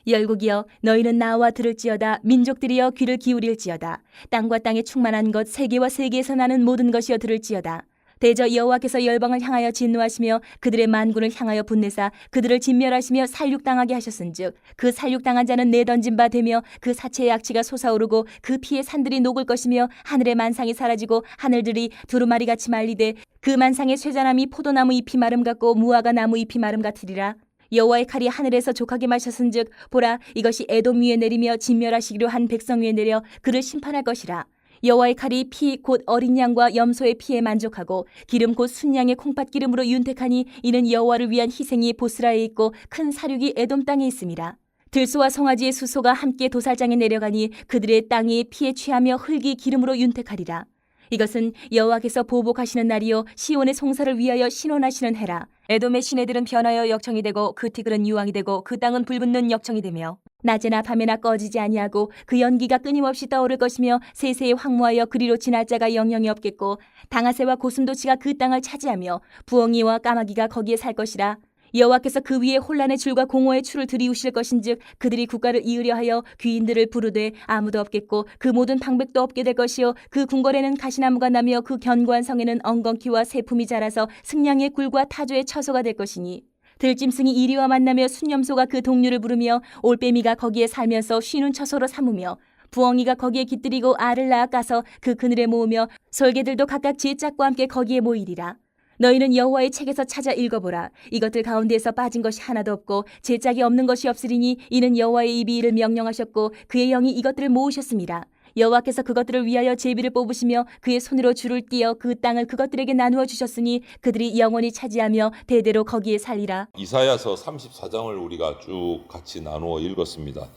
열국이여 너희는 나와 들을지어다. 민족들이여 귀를 기울일지어다. 땅과 땅에 충만한 것 세계와 세계에서 나는 모든 것이여 들을지어다. 대저 여호와께서 열방을 향하여 진노하시며 그들의 만군을 향하여 분내사 그들을 진멸하시며 살육당하게 하셨은즉 그 살육당한 자는 내던진 바 되며 그 사체의 악취가 솟아오르고 그 피의 산들이 녹을 것이며 하늘의 만상이 사라지고 하늘들이 두루마리같이 말리되 그 만상의 쇠자나무 포도나무 잎이 마름 같고 무화과 나무 잎이 마름 같으리라. 여호와의 칼이 하늘에서 족하게 마셨은즉 보라 이것이 에돔 위에 내리며 진멸하시기로 한 백성 위에 내려 그를 심판할 것이라. 여호와의 칼이 피 곧 어린 양과 염소의 피에 만족하고 기름 곧 순양의 콩팥 기름으로 윤택하니 이는 여호와를 위한 희생이 보스라에 있고 큰 사륙이 에돔 땅에 있음이라. 들소와 송아지의 수소가 함께 도살장에 내려가니 그들의 땅이 피에 취하며 흙이 기름으로 윤택하리라. 이것은 여호와께서 보복하시는 날이요 시온의 송사를 위하여 신원하시는 해라. 에돔의 시내들은 변하여 역청이 되고 그 티글은 유황이 되고 그 땅은 불붙는 역청이 되며 낮에나 밤에나 꺼지지 아니하고 그 연기가 끊임없이 떠오를 것이며 세세에 황무하여 그리로 지날 자가 영영이 없겠고 당아새와 고슴도치가 그 땅을 차지하며 부엉이와 까마귀가 거기에 살 것이라. 여호와께서 그 위에 혼란의 줄과 공허의 추를 들이우실 것인즉 그들이 국가를 이으려 하여 귀인들을 부르되 아무도 없겠고 그 모든 방백도 없게 될 것이요 그 궁궐에는 가시나무가 나며 그 견고한 성에는 엉겅퀴와 새품이 자라서 승냥의 굴과 타조의 처소가 될 것이니 들짐승이 이리와 만나며 순념소가 그 동류를 부르며 올빼미가 거기에 살면서 쉬는 처소로 삼으며 부엉이가 거기에 깃들이고 알을 낳아 까서 그 그늘에 모으며 솔개들도 각각 제 짝과 함께 거기에 모이리라. 너희는 여호와의 책에서 찾아 읽어보라. 이것들 가운데에서 빠진 것이 하나도 없고 제 짝이 없는 것이 없으리니 이는 여호와의 입이 이를 명령하셨고 그의 영이 이것들을 모으셨습니다. 여호와께서 그것들을 위하여 제비를 뽑으시며 그의 손으로 줄을 띄어 그 땅을 그것들에게 나누어 주셨으니 그들이 영원히 차지하며 대대로 거기에 살리라. 이사야서 34장을 우리가 쭉 같이 나누어 읽었습니다.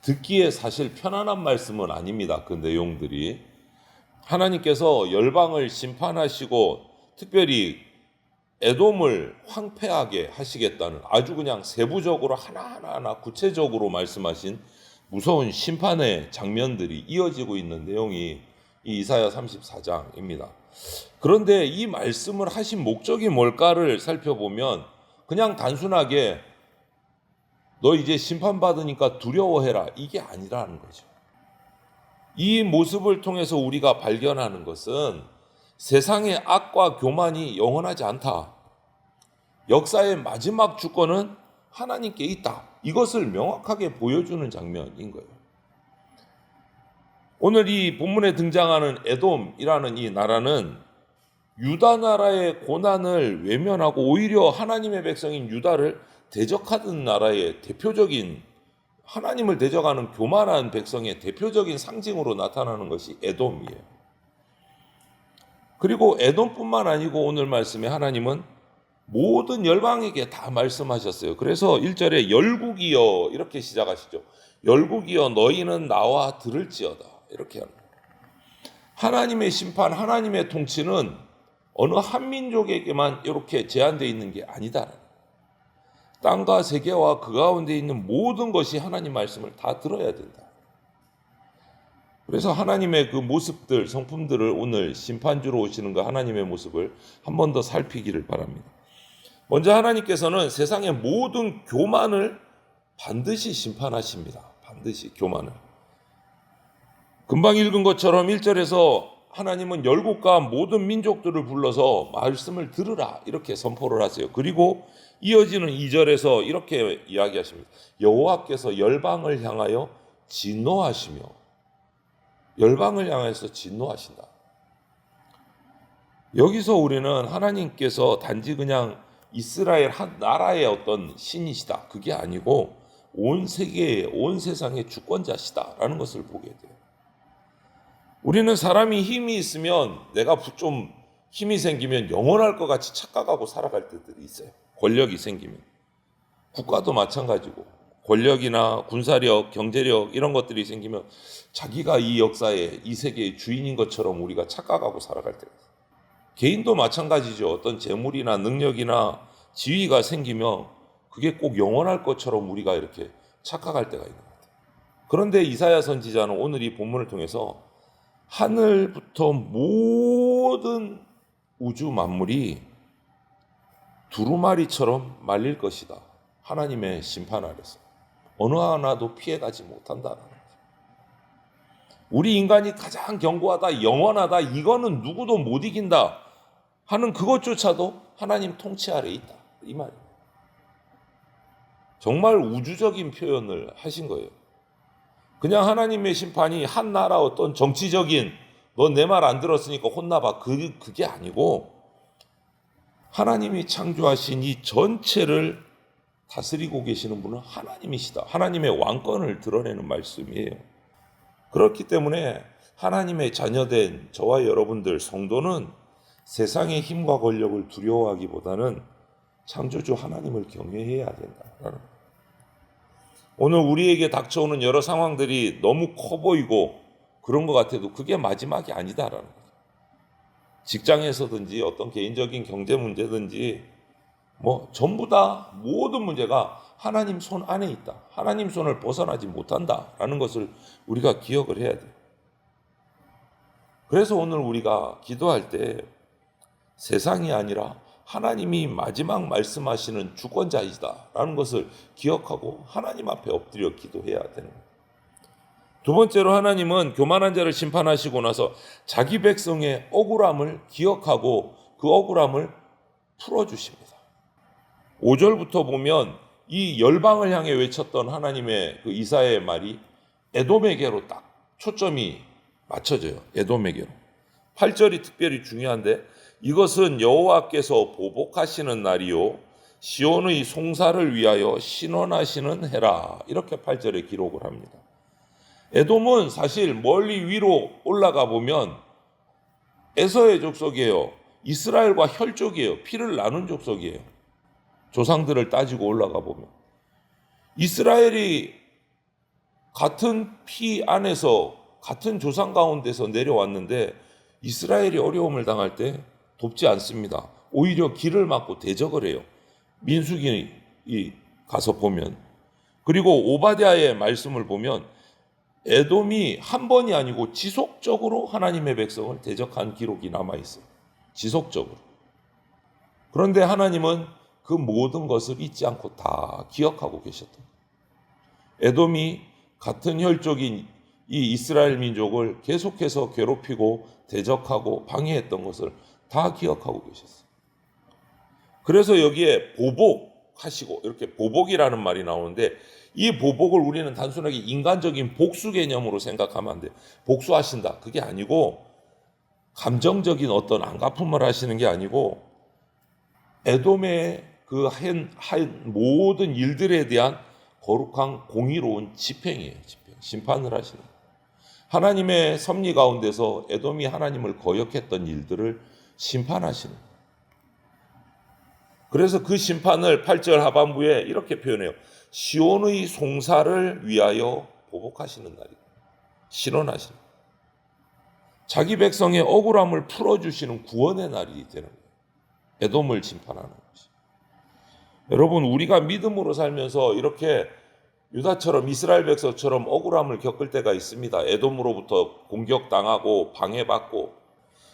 듣기에 사실 편안한 말씀은 아닙니다. 그 내용들이 하나님께서 열방을 심판하시고 특별히 에돔을 황폐하게 하시겠다는 아주 그냥 세부적으로 하나하나 구체적으로 말씀하신 무서운 심판의 장면들이 이어지고 있는 내용이 이 이사야 34장입니다. 그런데 이 말씀을 하신 목적이 뭘까를 살펴보면 그냥 단순하게 너 이제 심판받으니까 두려워해라 이게 아니라는 거죠. 이 모습을 통해서 우리가 발견하는 것은 세상의 악과 교만이 영원하지 않다. 역사의 마지막 주권은 하나님께 있다. 이것을 명확하게 보여주는 장면인 거예요. 오늘 이 본문에 등장하는 에돔이라는 이 나라는 유다 나라의 고난을 외면하고 오히려 하나님의 백성인 유다를 대적하던 나라의 대표적인 하나님을 대적하는 교만한 백성의 대표적인 상징으로 나타나는 것이 에돔이에요. 그리고 에돔뿐만 아니고 오늘 말씀에 하나님은 모든 열방에게 다 말씀하셨어요. 그래서 1절에 열국이여 이렇게 시작하시죠. 열국이여 너희는 나와 들을지어다 이렇게 합니다. 하나님의 심판, 하나님의 통치는 어느 한 민족에게만 이렇게 제한되어 있는 게 아니다. 땅과 세계와 그 가운데 있는 모든 것이 하나님 말씀을 다 들어야 된다. 그래서 하나님의 그 모습들, 성품들을 오늘 심판주로 오시는 그 하나님의 모습을 한 번 더 살피기를 바랍니다. 먼저 하나님께서는 세상의 모든 교만을 반드시 심판하십니다. 반드시 교만을. 금방 읽은 것처럼 1절에서 하나님은 열국과 모든 민족들을 불러서 말씀을 들으라 이렇게 선포를 하세요. 그리고 이어지는 2절에서 이렇게 이야기하십니다. 여호와께서 열방을 향하여 진노하시며 열방을 향해서 진노하신다. 여기서 우리는 하나님께서 단지 그냥 이스라엘 한 나라의 어떤 신이시다. 그게 아니고 온 세계의 온 세상의 주권자시다라는 것을 보게 돼요. 우리는 사람이 힘이 있으면 내가 좀 힘이 생기면 영원할 것 같이 착각하고 살아갈 때들이 있어요. 권력이 생기면. 국가도 마찬가지고. 권력이나 군사력, 경제력 이런 것들이 생기면 자기가 이 역사의 이 세계의 주인인 것처럼 우리가 착각하고 살아갈 때가 있어요. 개인도 마찬가지죠. 어떤 재물이나 능력이나 지위가 생기면 그게 꼭 영원할 것처럼 우리가 이렇게 착각할 때가 있는 것 같아요. 그런데 이사야 선지자는 오늘 이 본문을 통해서 하늘부터 모든 우주 만물이 두루마리처럼 말릴 것이다. 하나님의 심판 아래서. 어느 하나도 피해가지 못한다는 거죠. 우리 인간이 가장 견고하다, 영원하다, 이거는 누구도 못 이긴다 하는 그것조차도 하나님 통치 아래에 있다, 이 말이에요. 정말 우주적인 표현을 하신 거예요. 그냥 하나님의 심판이 한 나라 어떤 정치적인 너 내 말 안 들었으니까 혼나봐, 그게 아니고 하나님이 창조하신 이 전체를 다스리고 계시는 분은 하나님이시다. 하나님의 왕권을 드러내는 말씀이에요. 그렇기 때문에 하나님의 자녀된 저와 여러분들 성도는 세상의 힘과 권력을 두려워하기보다는 창조주 하나님을 경외해야 된다라는 거예요. 오늘 우리에게 닥쳐오는 여러 상황들이 너무 커 보이고 그런 것 같아도 그게 마지막이 아니다라는 거예요. 직장에서든지 어떤 개인적인 경제 문제든지 전부 다 모든 문제가 하나님 손 안에 있다. 하나님 손을 벗어나지 못한다라는 것을 우리가 기억을 해야 돼요. 그래서 오늘 우리가 기도할 때 세상이 아니라 하나님이 마지막 말씀하시는 주권자이시다라는 것을 기억하고 하나님 앞에 엎드려 기도해야 되는 거예요. 두 번째로 하나님은 교만한 자를 심판하시고 나서 자기 백성의 억울함을 기억하고 그 억울함을 풀어주십니다. 5절부터 보면 이 열방을 향해 외쳤던 하나님의 그 이사야의 말이 에돔에게로 딱 초점이 맞춰져요. 에돔에게로. 8절이 특별히 중요한데 이것은 여호와께서 보복하시는 날이요 시온의 송사를 위하여 신원하시는 해라. 이렇게 8절에 기록을 합니다. 에돔은 사실 멀리 위로 올라가 보면 에서의 족속이에요. 이스라엘과 혈족이에요. 피를 나눈 족속이에요. 조상들을 따지고 올라가 보면 이스라엘이 같은 피 안에서 같은 조상 가운데서 내려왔는데 이스라엘이 어려움을 당할 때 돕지 않습니다. 오히려 길을 막고 대적을 해요. 민수기 가서 보면. 그리고 오바댜의 말씀을 보면 에돔이 한 번이 아니고 지속적으로 하나님의 백성을 대적한 기록이 남아있어요. 지속적으로. 그런데 하나님은 그 모든 것을 잊지 않고 다 기억하고 계셨던 거예요. 에돔이 같은 혈족인 이 이스라엘 민족을 계속해서 괴롭히고 대적하고 방해했던 것을 다 기억하고 계셨어요. 그래서 여기에 보복하시고 이렇게 보복이라는 말이 나오는데 이 보복을 우리는 단순하게 인간적인 복수 개념으로 생각하면 안 돼요. 복수하신다. 그게 아니고 감정적인 어떤 안갚음을 하시는 게 아니고 에돔의 그 한 모든 일들에 대한 거룩한 공의로운 집행이에요. 심판을 하시는 거예요. 하나님의 섭리 가운데서 에돔이 하나님을 거역했던 일들을 심판하시는 거예요. 그래서 그 심판을 8절 하반부에 이렇게 표현해요. 시온의 송사를 위하여 보복하시는 날이고 신원하시는 거예요. 자기 백성의 억울함을 풀어주시는 구원의 날이 되는 거예요. 에돔을 심판하는 것이. 여러분 우리가 믿음으로 살면서 이렇게 유다처럼 이스라엘 백성처럼 억울함을 겪을 때가 있습니다. 에돔으로부터 공격당하고 방해받고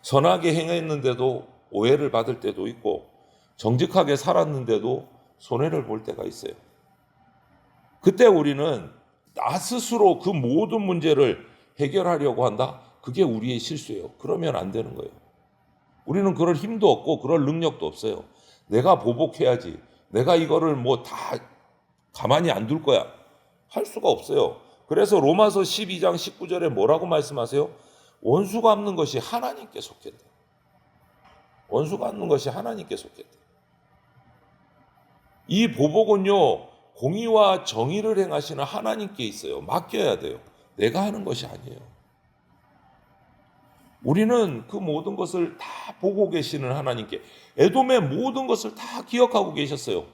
선하게 행했는데도 오해를 받을 때도 있고 정직하게 살았는데도 손해를 볼 때가 있어요. 그때 우리는 나 스스로 그 모든 문제를 해결하려고 한다? 그게 우리의 실수예요. 그러면 안 되는 거예요. 우리는 그럴 힘도 없고 그럴 능력도 없어요. 내가 보복해야지. 내가 이거를 다 가만히 안 둘 거야. 할 수가 없어요. 그래서 로마서 12장 19절에 뭐라고 말씀하세요? 원수 갚는 것이 하나님께 속했다. 원수 갚는 것이 하나님께 속했다. 이 보복은요, 공의와 정의를 행하시는 하나님께 있어요. 맡겨야 돼요. 내가 하는 것이 아니에요. 우리는 그 모든 것을 다 보고 계시는 하나님께, 에돔의 모든 것을 다 기억하고 계셨어요.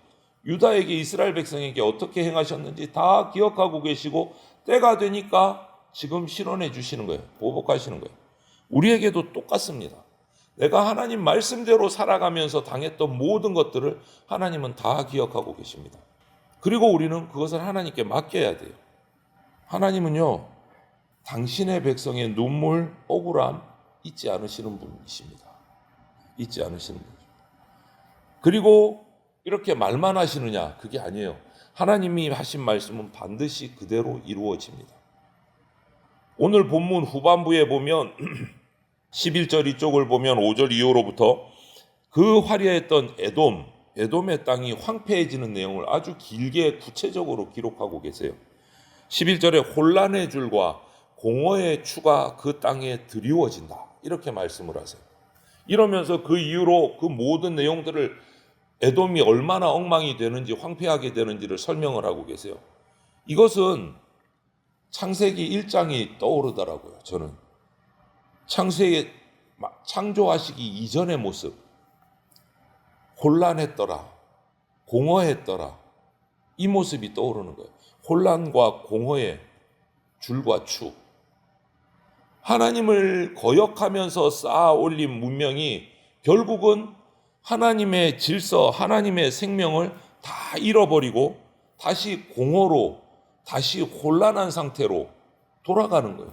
유다에게, 이스라엘 백성에게 어떻게 행하셨는지 다 기억하고 계시고 때가 되니까 지금 실현해 주시는 거예요. 보복하시는 거예요. 우리에게도 똑같습니다. 내가 하나님 말씀대로 살아가면서 당했던 모든 것들을 하나님은 다 기억하고 계십니다. 그리고 우리는 그것을 하나님께 맡겨야 돼요. 하나님은요, 당신의 백성의 눈물, 억울함 잊지 않으시는 분이십니다. 잊지 않으시는 분이죠. 그리고 이렇게 말만 하시느냐? 그게 아니에요. 하나님이 하신 말씀은 반드시 그대로 이루어집니다. 오늘 본문 후반부에 보면 11절 이쪽을 보면 5절 이후로부터 그 화려했던 에돔의 땅이 황폐해지는 내용을 아주 길게 구체적으로 기록하고 계세요. 11절에 혼란의 줄과 공허의 추가 그 땅에 드리워진다, 이렇게 말씀을 하세요. 이러면서 그 이후로 그 모든 내용들을 에돔이 얼마나 엉망이 되는지, 황폐하게 되는지를 설명을 하고 계세요. 이것은 창세기 1장이 떠오르더라고요. 저는 창세기 창조하시기 이전의 모습, 혼란했더라, 공허했더라, 이 모습이 떠오르는 거예요. 혼란과 공허의 줄과 추, 하나님을 거역하면서 쌓아 올린 문명이 결국은 하나님의 질서, 하나님의 생명을 다 잃어버리고 다시 공허로, 다시 혼란한 상태로 돌아가는 거예요.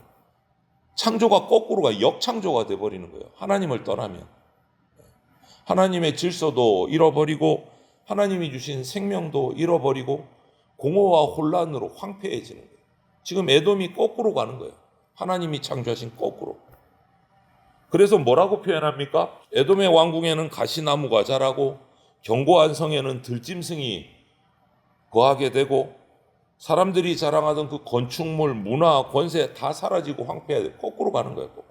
창조가 거꾸로가 역창조가 돼버리는 거예요. 하나님을 떠나면 하나님의 질서도 잃어버리고 하나님이 주신 생명도 잃어버리고 공허와 혼란으로 황폐해지는 거예요. 지금 에돔이 거꾸로 가는 거예요. 하나님이 창조하신 거꾸로. 그래서 뭐라고 표현합니까? 에돔의 왕궁에는 가시나무가 자라고 견고한 성에는 들짐승이 거하게 되고 사람들이 자랑하던 그 건축물, 문화, 권세 다 사라지고 황폐해. 거꾸로 가는 거예요. 거꾸로.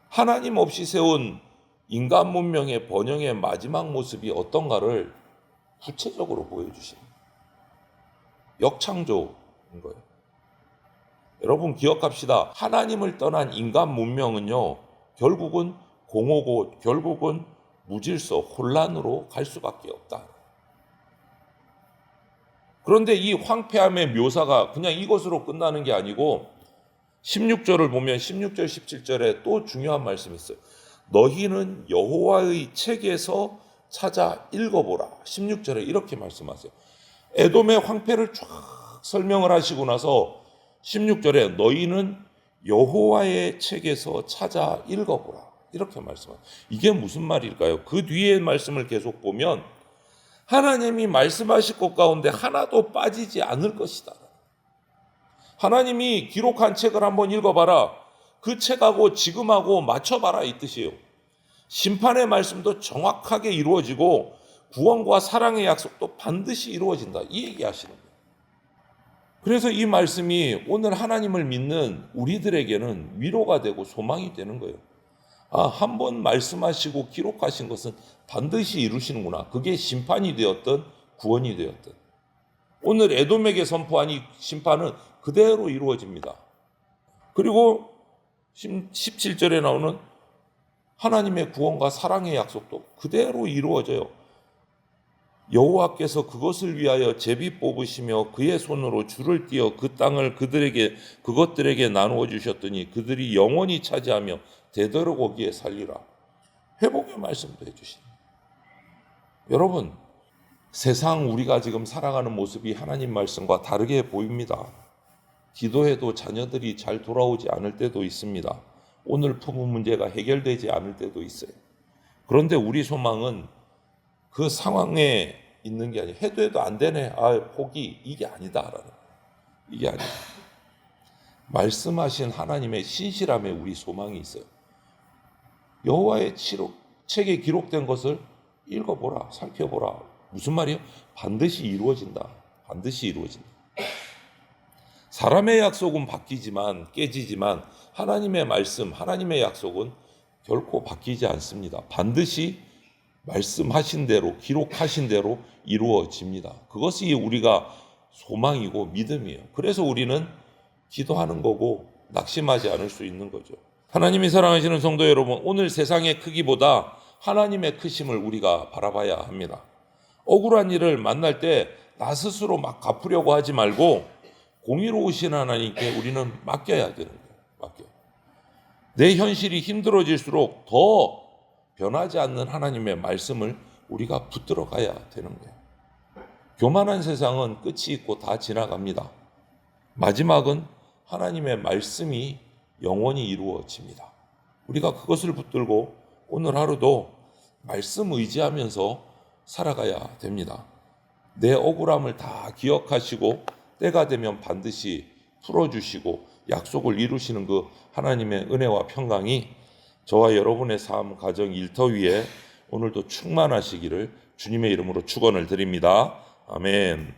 하나님 없이 세운 인간 문명의 번영의 마지막 모습이 어떤가를 구체적으로 보여주십니다. 역창조인 거예요. 여러분 기억합시다. 하나님을 떠난 인간 문명은요, 결국은 공허고 결국은 무질서, 혼란으로 갈 수밖에 없다. 그런데 이 황폐함의 묘사가 그냥 이것으로 끝나는 게 아니고 16절을 보면 16절 17절에 또 중요한 말씀이 있어요. 너희는 여호와의 책에서 찾아 읽어보라. 16절에 이렇게 말씀하세요. 에돔의 황폐를 쫙 설명을 하시고 나서 16절에 너희는 여호와의 책에서 찾아 읽어보라, 이렇게 말씀하세요. 이게 무슨 말일까요? 그 뒤에 말씀을 계속 보면 하나님이 말씀하실 것 가운데 하나도 빠지지 않을 것이다. 하나님이 기록한 책을 한번 읽어봐라. 그 책하고 지금하고 맞춰봐라, 이 뜻이에요. 심판의 말씀도 정확하게 이루어지고 구원과 사랑의 약속도 반드시 이루어진다, 이 얘기하시는 거예요. 그래서 이 말씀이 오늘 하나님을 믿는 우리들에게는 위로가 되고 소망이 되는 거예요. 한 번 말씀하시고 기록하신 것은 반드시 이루시는구나. 그게 심판이 되었든 구원이 되었든. 오늘 에돔에게 선포한 이 심판은 그대로 이루어집니다. 그리고 17절에 나오는 하나님의 구원과 사랑의 약속도 그대로 이루어져요. 여호와께서 그것을 위하여 제비 뽑으시며 그의 손으로 줄을 띄어 그 땅을 그것들에게 나누어 주셨더니 그들이 영원히 차지하며 되도록 거기에 살리라. 회복의 말씀도 해주십니다. 여러분, 세상 우리가 지금 살아가는 모습이 하나님 말씀과 다르게 보입니다. 기도해도 자녀들이 잘 돌아오지 않을 때도 있습니다. 오늘 품은 문제가 해결되지 않을 때도 있어요. 그런데 우리 소망은 그 상황에 있는 게 아니에요. 해도 안 되네. 포기. 이게 아니다라는. 이게 아니다. 말씀하신 하나님의 신실함에 우리 소망이 있어요. 여호와의 책에 기록된 것을 읽어보라, 살펴보라. 무슨 말이에요? 반드시 이루어진다. 반드시 이루어진다. 사람의 약속은 바뀌지만 깨지지만 하나님의 말씀, 하나님의 약속은 결코 바뀌지 않습니다. 반드시 말씀하신 대로, 기록하신 대로 이루어집니다. 그것이 우리가 소망이고 믿음이에요. 그래서 우리는 기도하는 거고 낙심하지 않을 수 있는 거죠. 하나님이 사랑하시는 성도 여러분, 오늘 세상의 크기보다 하나님의 크심을 우리가 바라봐야 합니다. 억울한 일을 만날 때 나 스스로 막 갚으려고 하지 말고 공의로우신 하나님께 우리는 맡겨야 되는 거예요. 맡겨. 내 현실이 힘들어질수록 더 변하지 않는 하나님의 말씀을 우리가 붙들어 가야 되는 거예요. 교만한 세상은 끝이 있고 다 지나갑니다. 마지막은 하나님의 말씀이 영원히 이루어집니다. 우리가 그것을 붙들고 오늘 하루도 말씀 의지하면서 살아가야 됩니다. 내 억울함을 다 기억하시고 때가 되면 반드시 풀어주시고 약속을 이루시는 그 하나님의 은혜와 평강이 저와 여러분의 삶, 가정, 일터 위에 오늘도 충만하시기를 주님의 이름으로 축원을 드립니다. 아멘.